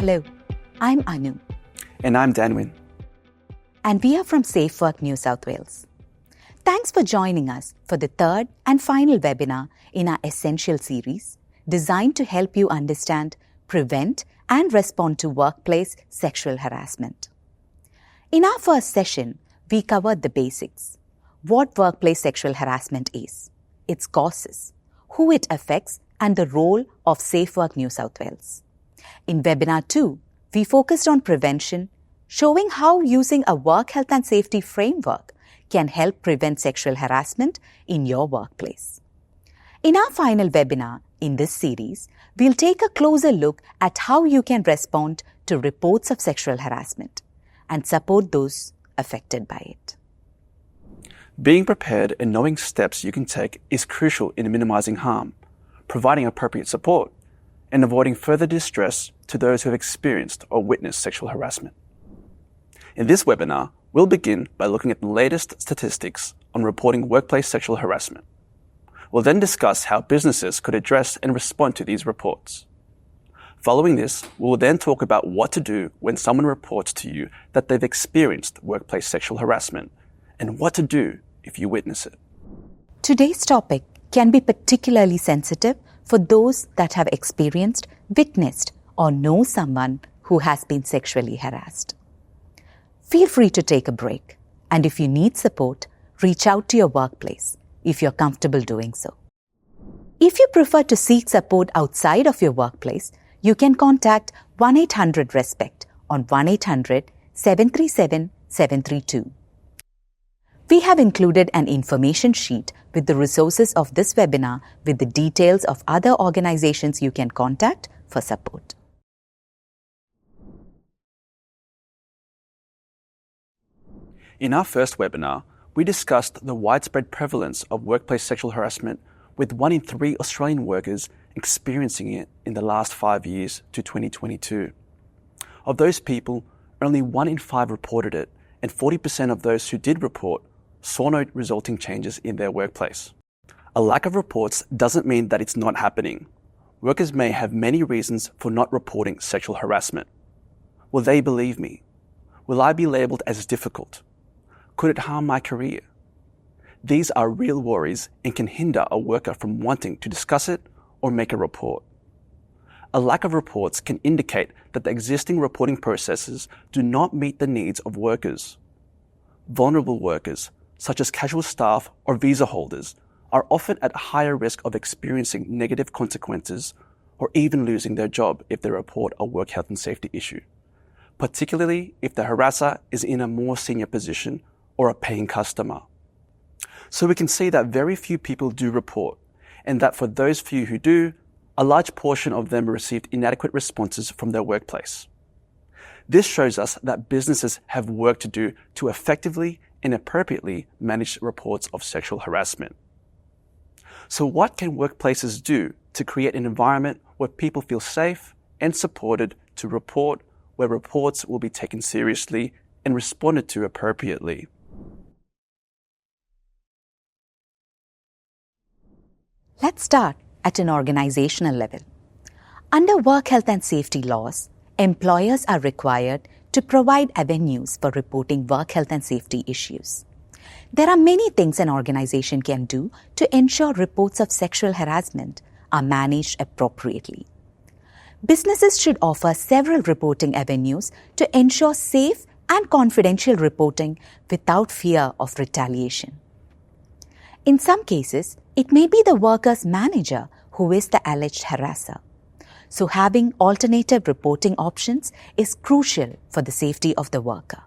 Hello, I'm Anu. And I'm Danwin. And we are from Safe Work New South Wales. Thanks for joining us for the third and final webinar in our Essential series, designed to help you understand, prevent, and respond to workplace sexual harassment. In our first session, we covered the basics: what workplace sexual harassment is, its causes, who it affects, and the role of Safe Work New South Wales. In Webinar 2, we focused on prevention, showing how using a work health and safety framework can help prevent sexual harassment in your workplace. In our final webinar in this series, we'll take a closer look at how you can respond to reports of sexual harassment and support those affected by it. Being prepared and knowing steps you can take is crucial in minimizing harm, providing appropriate support, and avoiding further distress to those who have experienced or witnessed sexual harassment. In this webinar, we'll begin by looking at the latest statistics on reporting workplace sexual harassment. We'll then discuss how businesses could address and respond to these reports. Following this, we'll then talk about what to do when someone reports to you that they've experienced workplace sexual harassment, and what to do if you witness it. Today's topic can be particularly sensitive for those that have experienced, witnessed, or know someone who has been sexually harassed. Feel free to take a break, and if you need support, reach out to your workplace if you're comfortable doing so. If you prefer to seek support outside of your workplace, you can contact 1-800-RESPECT on 1-800-737-732. We have included an information sheet with the resources of this webinar with the details of other organizations you can contact for support. In our first webinar, we discussed the widespread prevalence of workplace sexual harassment, with 1 in 3 Australian workers experiencing it in the last 5 years to 2022. Of those people, only 1 in 5 reported it, and 40% of those who did report saw no resulting changes in their workplace. A lack of reports doesn't mean that it's not happening. Workers may have many reasons for not reporting sexual harassment. Will they believe me? Will I be labelled as difficult? Could it harm my career? These are real worries and can hinder a worker from wanting to discuss it or make a report. A lack of reports can indicate that the existing reporting processes do not meet the needs of workers. Vulnerable workers, such as casual staff or visa holders, are often at higher risk of experiencing negative consequences or even losing their job if they report a work health and safety issue, particularly if the harasser is in a more senior position or a paying customer. So we can see that very few people do report, and that for those few who do, a large portion of them received inadequate responses from their workplace. This shows us that businesses have work to do to effectively and appropriately manage reports of sexual harassment. So what can workplaces do to create an environment where people feel safe and supported to report, where reports will be taken seriously and responded to appropriately? Let's start at an organizational level. Under work health and safety laws, employers are required to provide avenues for reporting work health and safety issues. There are many things an organization can do to ensure reports of sexual harassment are managed appropriately. Businesses should offer several reporting avenues to ensure safe and confidential reporting without fear of retaliation. In some cases, it may be the worker's manager who is the alleged harasser. So having alternative reporting options is crucial for the safety of the worker.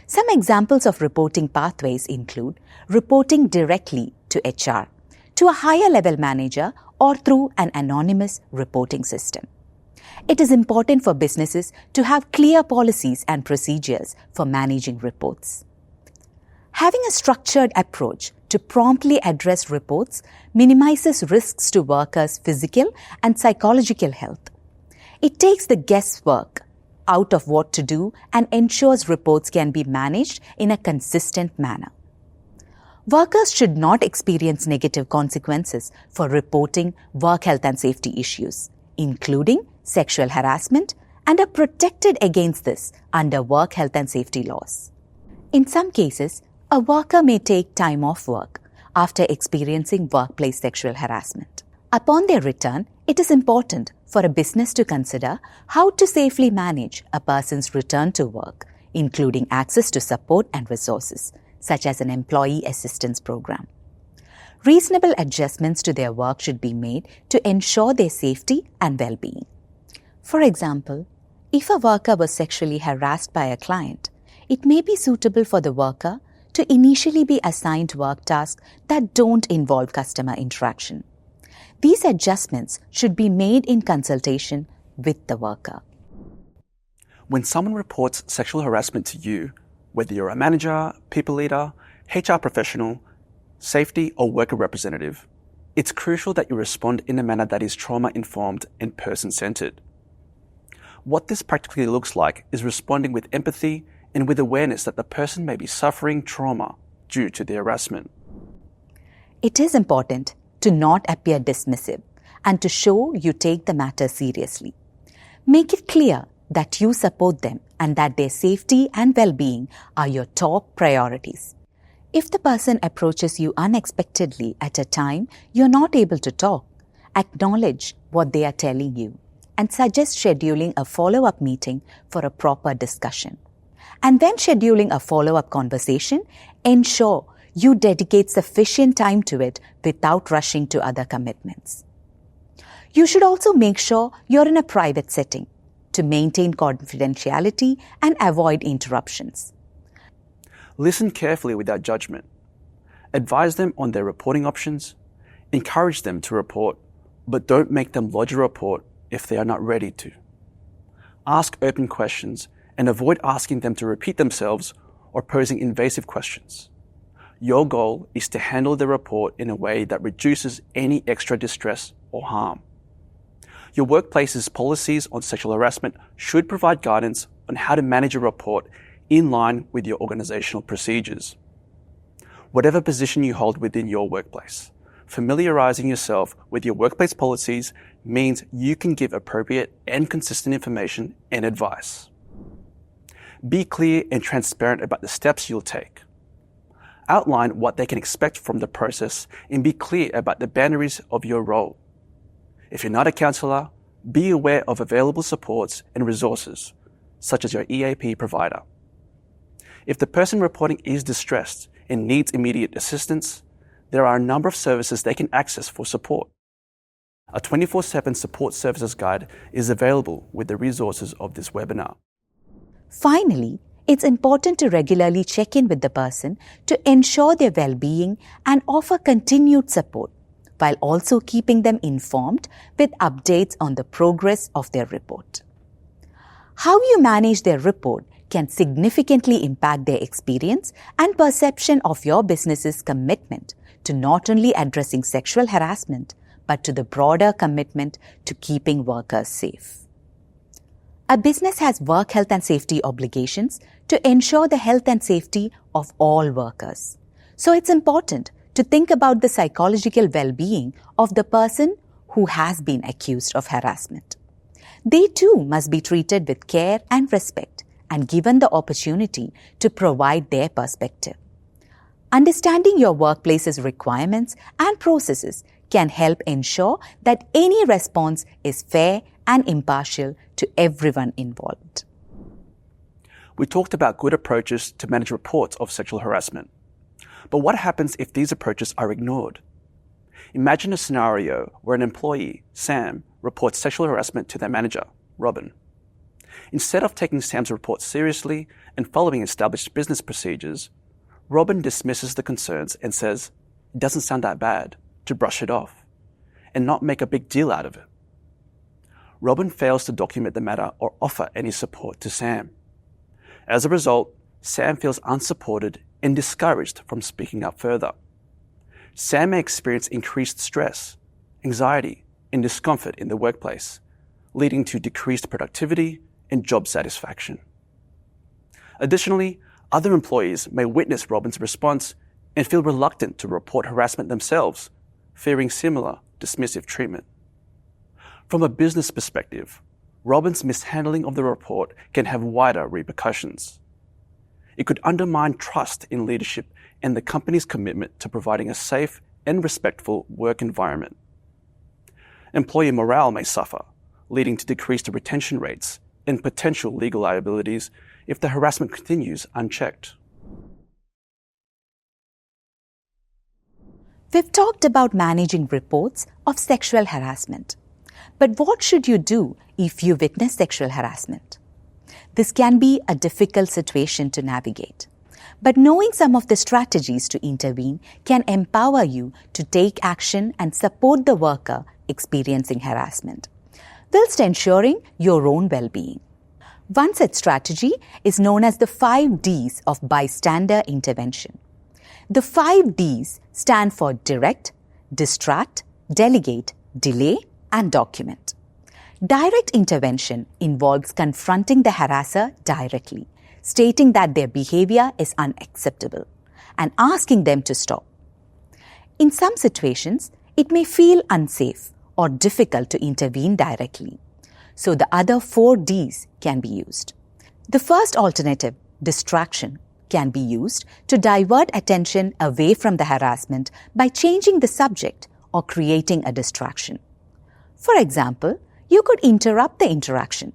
Some examples of reporting pathways include reporting directly to HR, to a higher level manager, or through an anonymous reporting system. It is important for businesses to have clear policies and procedures for managing reports. Having a structured approach to promptly address reports minimizes risks to workers' physical and psychological health. It takes the guesswork out of what to do and ensures reports can be managed in a consistent manner. Workers should not experience negative consequences for reporting work health and safety issues, including sexual harassment and are protected against this under work health and safety laws. In some cases, a worker may take time off work after experiencing workplace sexual harassment. Upon their return, it is important for a business to consider how to safely manage a person's return to work, including access to support and resources, such as an employee assistance program. Reasonable adjustments to their work should be made to ensure their safety and well-being. For example, if a worker was sexually harassed by a client, it may be suitable for the worker to initially be assigned work tasks that don't involve customer interaction. These adjustments should be made in consultation with the worker. When someone reports sexual harassment to you, whether you're a manager, people leader, HR professional, safety or worker representative, it's crucial that you respond in a manner that is trauma-informed and person-centered. What this practically looks like is responding with empathy and with awareness that the person may be suffering trauma due to the harassment. It is important to not appear dismissive and to show you take the matter seriously. Make it clear that you support them and that their safety and well-being are your top priorities. If the person approaches you unexpectedly at a time you're not able to talk, acknowledge what they are telling you and suggest scheduling a follow-up meeting for a proper discussion. And when scheduling a follow-up conversation, ensure you dedicate sufficient time to it without rushing to other commitments. You should also make sure you're in a private setting to maintain confidentiality and avoid interruptions. Listen carefully without judgment. Advise them on their reporting options. Encourage them to report, but don't make them lodge a report if they are not ready to. Ask open questions and avoid asking them to repeat themselves or posing invasive questions. Your goal is to handle the report in a way that reduces any extra distress or harm. Your workplace's policies on sexual harassment should provide guidance on how to manage a report in line with your organizational procedures. Whatever position you hold within your workplace, familiarizing yourself with your workplace policies means you can give appropriate and consistent information and advice. Be clear and transparent about the steps you'll take. Outline what they can expect from the process and be clear about the boundaries of your role. If you're not a counselor, be aware of available supports and resources, such as your EAP provider. If the person reporting is distressed and needs immediate assistance, there are a number of services they can access for support. A 24/7 support services guide is available with the resources of this webinar. Finally, it's important to regularly check in with the person to ensure their well-being and offer continued support, while also keeping them informed with updates on the progress of their report. How you manage their report can significantly impact their experience and perception of your business's commitment to not only addressing sexual harassment, but to the broader commitment to keeping workers safe. A business has work health and safety obligations to ensure the health and safety of all workers. So it's important to think about the psychological well-being of the person who has been accused of harassment. They too must be treated with care and respect and given the opportunity to provide their perspective. Understanding your workplace's requirements and processes can help ensure that any response is fair and impartial to everyone involved. We talked about good approaches to manage reports of sexual harassment. But what happens if these approaches are ignored? Imagine a scenario where an employee, Sam, reports sexual harassment to their manager, Robin. Instead of taking Sam's report seriously and following established business procedures, Robin dismisses the concerns and says, "It doesn't sound that bad," to brush it off and not make a big deal out of it. Robin fails to document the matter or offer any support to Sam. As a result, Sam feels unsupported and discouraged from speaking up further. Sam may experience increased stress, anxiety, and discomfort in the workplace, leading to decreased productivity and job satisfaction. Additionally, other employees may witness Robin's response and feel reluctant to report harassment themselves, fearing similar dismissive treatment. From a business perspective, Robin's mishandling of the report can have wider repercussions. It could undermine trust in leadership and the company's commitment to providing a safe and respectful work environment. Employee morale may suffer, leading to decreased retention rates and potential legal liabilities if the harassment continues unchecked. We've talked about managing reports of sexual harassment. But what should you do if you witness sexual harassment? This can be a difficult situation to navigate. But knowing some of the strategies to intervene can empower you to take action and support the worker experiencing harassment, whilst ensuring your own well-being. One such strategy is known as the 5 Ds of bystander intervention. The 5 Ds stand for direct, distract, delegate, delay, and document. Direct intervention involves confronting the harasser directly, stating that their behavior is unacceptable, and asking them to stop. In some situations, it may feel unsafe or difficult to intervene directly, so the other 4 Ds can be used. The first alternative, distraction, can be used to divert attention away from the harassment by changing the subject or creating a distraction. For example, you could interrupt the interaction,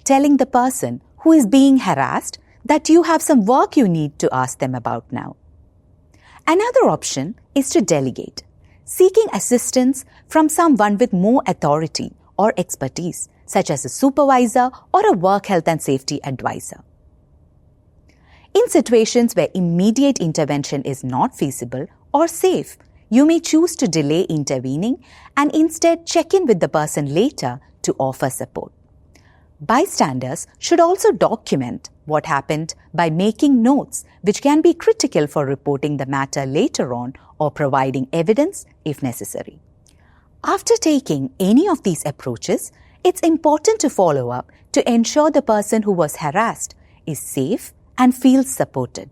telling the person who is being harassed that you have some work you need to ask them about now. Another option is to delegate, seeking assistance from someone with more authority or expertise, such as a supervisor or a work health and safety advisor. In situations where immediate intervention is not feasible or safe, you may choose to delay intervening and instead check in with the person later to offer support. Bystanders should also document what happened by making notes, which can be critical for reporting the matter later on or providing evidence if necessary. After taking any of these approaches, it's important to follow up to ensure the person who was harassed is safe and feels supported.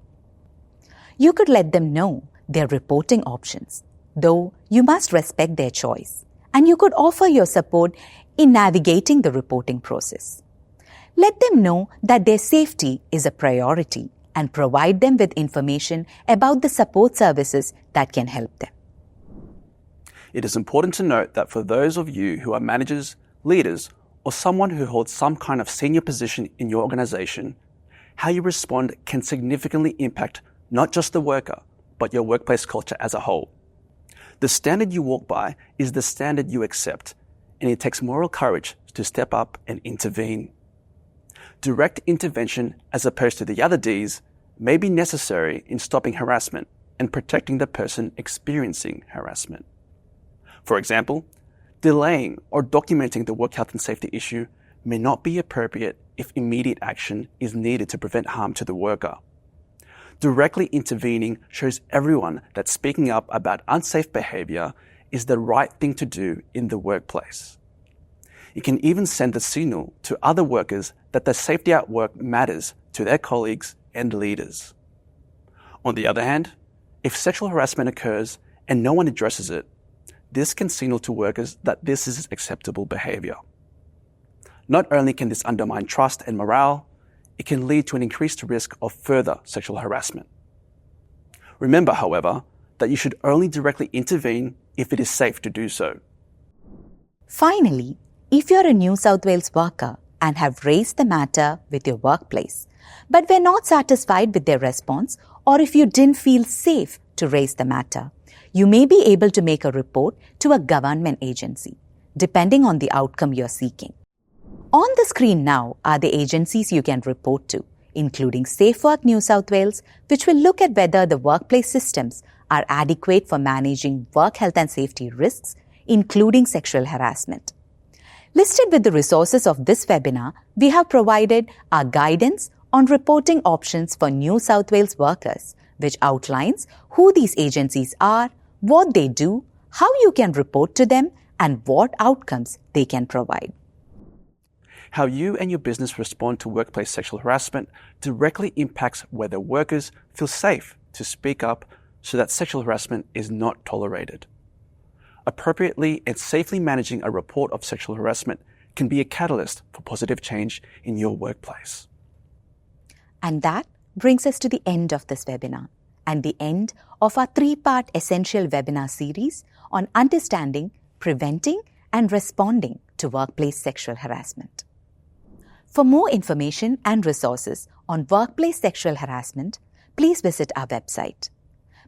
You could let them know their reporting options, though you must respect their choice, and you could offer your support in navigating the reporting process. Let them know that their safety is a priority and provide them with information about the support services that can help them. It is important to note that for those of you who are managers, leaders, or someone who holds some kind of senior position in your organization, how you respond can significantly impact not just the worker, but your workplace culture as a whole. The standard you walk by is the standard you accept, and it takes moral courage to step up and intervene. Direct intervention, as opposed to the other Ds, may be necessary in stopping harassment and protecting the person experiencing harassment. For example, delaying or documenting the work health and safety issue may not be appropriate if immediate action is needed to prevent harm to the worker. Directly intervening shows everyone that speaking up about unsafe behavior is the right thing to do in the workplace. It can even send the signal to other workers that their safety at work matters to their colleagues and leaders. On the other hand, if sexual harassment occurs and no one addresses it, this can signal to workers that this is acceptable behavior. Not only can this undermine trust and morale, it can lead to an increased risk of further sexual harassment. Remember, however, that you should only directly intervene if it is safe to do so. Finally, if you're a New South Wales worker and have raised the matter with your workplace, but were not satisfied with their response, or if you didn't feel safe to raise the matter, you may be able to make a report to a government agency, depending on the outcome you're seeking. On the screen now are the agencies you can report to, including Safe Work New South Wales, which will look at whether the workplace systems are adequate for managing work health and safety risks, including sexual harassment. Listed with the resources of this webinar, we have provided our guidance on reporting options for New South Wales workers, which outlines who these agencies are, what they do, how you can report to them, and what outcomes they can provide. How you and your business respond to workplace sexual harassment directly impacts whether workers feel safe to speak up so that sexual harassment is not tolerated. Appropriately and safely managing a report of sexual harassment can be a catalyst for positive change in your workplace. And that brings us to the end of this webinar and the end of our 3-part essential webinar series on understanding, preventing, and responding to workplace sexual harassment. For more information and resources on workplace sexual harassment, please visit our website.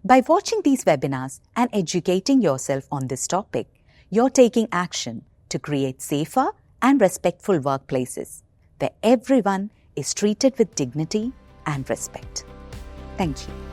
By watching these webinars and educating yourself on this topic, you're taking action to create safer and respectful workplaces where everyone is treated with dignity and respect. Thank you.